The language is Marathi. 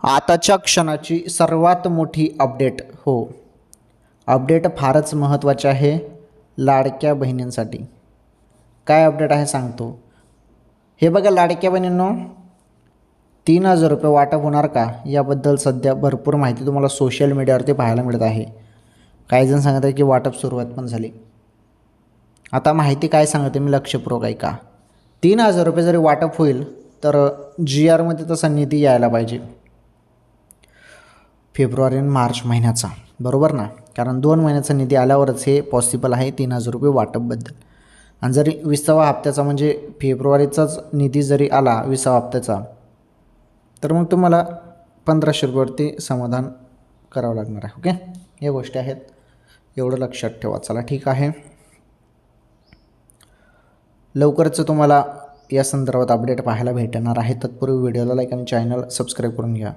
आताच्या क्षणाची सर्वात मोठी अपडेट. हो, अपडेट फारच महत्त्वाचे आहे लाडक्या बहिणींसाठी. काय अपडेट आहे सांगतो. हे बघा लाडक्या बहिणींनो, 3,000 रुपये वाटप होणार का याबद्दल सध्या भरपूर माहिती तुम्हाला सोशल मीडियावरती पाहायला मिळत आहे. काही जण सांगत आहे की वाटप सुरुवात पण झाली. आता माहिती काय सांगते मी लक्षपूर्वक ऐका. 3,000 रुपये जरी वाटप होईल तर जी आरमध्ये तसा निधी यायला पाहिजे फेब्रुवारी आणि मार्च महिन्याचा, बरोबर ना. कारण 2 महिन्याचा निधी आल्यावरच हे पॉसिबल आहे 3,000 रुपये वाटपबद्दल. आणि जरी 20व्या हप्त्याचा म्हणजे फेब्रुवारीचाच निधी जरी आला 20व्या हप्त्याचा, तर मग तुम्हाला 1,500 रुपयावरती समाधान करावं लागणार आहे. ओके, या गोष्टी आहेत, एवढं लक्षात ठेवा. चला ठीक आहे, लवकरच तुम्हाला या संदर्भात अपडेट पाहायला भेटणार आहे. तत्पूर्वी व्हिडिओला लाईक आणि चॅनल सबस्क्राईब करून घ्या.